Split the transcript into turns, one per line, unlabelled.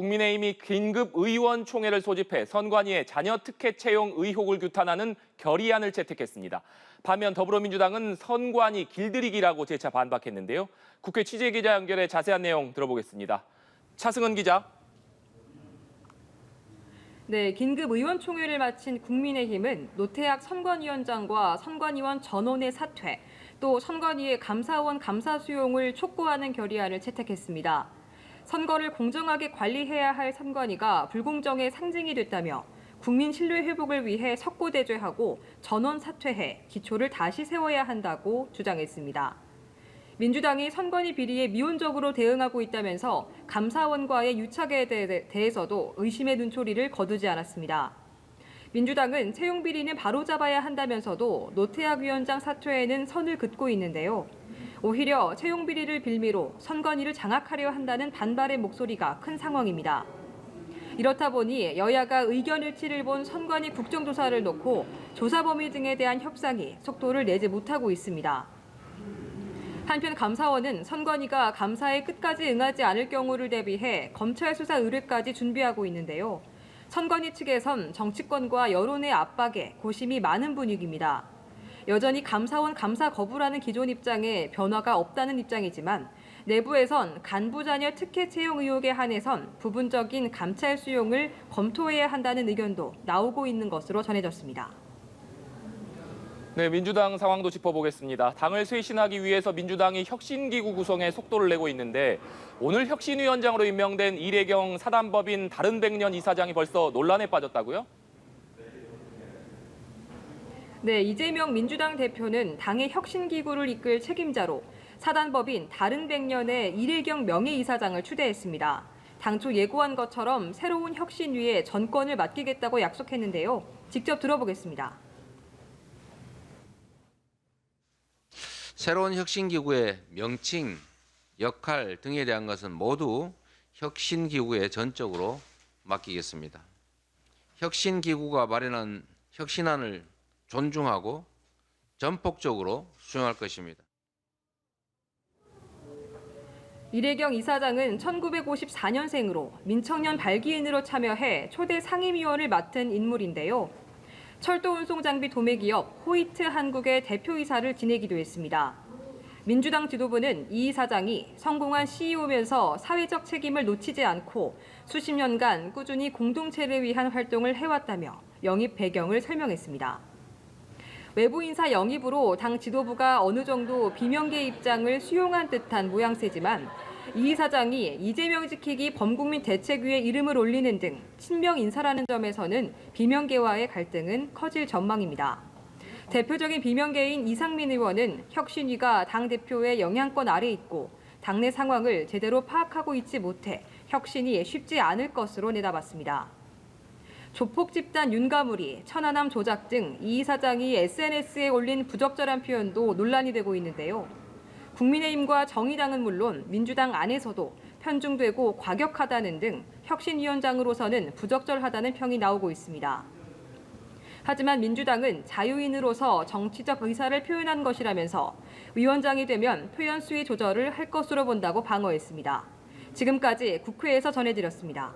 국민의힘이 긴급 의원총회를 소집해 선관위의 자녀 특혜 채용 의혹을 규탄하는 결의안을 채택했습니다. 반면 더불어민주당은 선관위 길들이기라고 재차 반박했는데요. 국회 취재기자 연결해 자세한 내용 들어보겠습니다. 차승은 기자.
네, 긴급 의원총회를 마친 국민의힘은 노태학 선관위원장과 선관위원 전원의 사퇴, 또 선관위의 감사원 감사 수용을 촉구하는 결의안을 채택했습니다. 선거를 공정하게 관리해야 할 선관위가 불공정의 상징이 됐다며 국민 신뢰 회복을 위해 석고대죄하고 전원 사퇴해 기초를 다시 세워야 한다고 주장했습니다. 민주당이 선관위 비리에 미온적으로 대응하고 있다면서 감사원과의 유착에 대해서도 의심의 눈초리를 거두지 않았습니다. 민주당은 채용 비리는 바로잡아야 한다면서도 노태학 위원장 사퇴에는 선을 긋고 있는데요. 오히려 채용 비리를 빌미로 선관위를 장악하려 한다는 반발의 목소리가 큰 상황입니다. 이렇다 보니 여야가 의견 일치를 본 선관위 국정조사를 놓고 조사 범위 등에 대한 협상이 속도를 내지 못하고 있습니다. 한편 감사원은 선관위가 감사에 끝까지 응하지 않을 경우를 대비해 검찰 수사 의뢰까지 준비하고 있는데요. 선관위 측에선 정치권과 여론의 압박에 고심이 많은 분위기입니다. 여전히 감사원 감사 거부라는 기존 입장에 변화가 없다는 입장이지만 내부에선 간부 자녀 특혜 채용 의혹에 한해선 부분적인 감찰 수용을 검토해야 한다는 의견도 나오고 있는 것으로 전해졌습니다.
네, 민주당 상황도 짚어보겠습니다. 당을 쇄신하기 위해서 민주당이 혁신기구 구성에 속도를 내고 있는데 오늘 혁신위원장으로 임명된 이례경 사단법인 다른백년 이사장이 벌써 논란에 빠졌다고요?
네, 이재명 민주당 대표는 당의 혁신기구를 이끌 책임자로 사단법인 다른백년의 이례경 명예이사장을 추대했습니다. 당초 예고한 것처럼 새로운 혁신위에 전권을 맡기겠다고 약속했는데요. 직접 들어보겠습니다.
새로운 혁신기구의 명칭, 역할 등에 대한 것은 모두 혁신기구에 전적으로 맡기겠습니다. 혁신기구가 마련한 혁신안을 존중하고 전폭적으로 수용할 것입니다.
이례경 이사장은 1954년생으로 민청년 발기인으로 참여해 초대 상임위원을 맡은 인물인데요. 철도운송장비 도매기업 호이트 한국의 대표이사를 지내기도 했습니다. 민주당 지도부는 이 이사장이 성공한 CEO면서 사회적 책임을 놓치지 않고 수십 년간 꾸준히 공동체를 위한 활동을 해왔다며 영입 배경을 설명했습니다. 외부 인사 영입으로 당 지도부가 어느 정도 비명계 입장을 수용한 듯한 모양새지만 이 이사장이 이재명 지키기 범국민 대책위에 이름을 올리는 등 친명 인사라는 점에서는 비명계와의 갈등은 커질 전망입니다. 대표적인 비명계인 이상민 의원은 혁신위가 당대표의 영향권 아래 있고 당내 상황을 제대로 파악하고 있지 못해 혁신이 쉽지 않을 것으로 내다봤습니다. 조폭 집단 윤가물이 천안함 조작 등 이 이사장이 SNS에 올린 부적절한 표현도 논란이 되고 있는데요. 국민의힘과 정의당은 물론 민주당 안에서도 편중되고 과격하다는 등 혁신위원장으로서는 부적절하다는 평이 나오고 있습니다. 하지만 민주당은 자유인으로서 정치적 의사를 표현한 것이라면서 위원장이 되면 표현 수위 조절을 할 것으로 본다고 방어했습니다. 지금까지 국회에서 전해드렸습니다.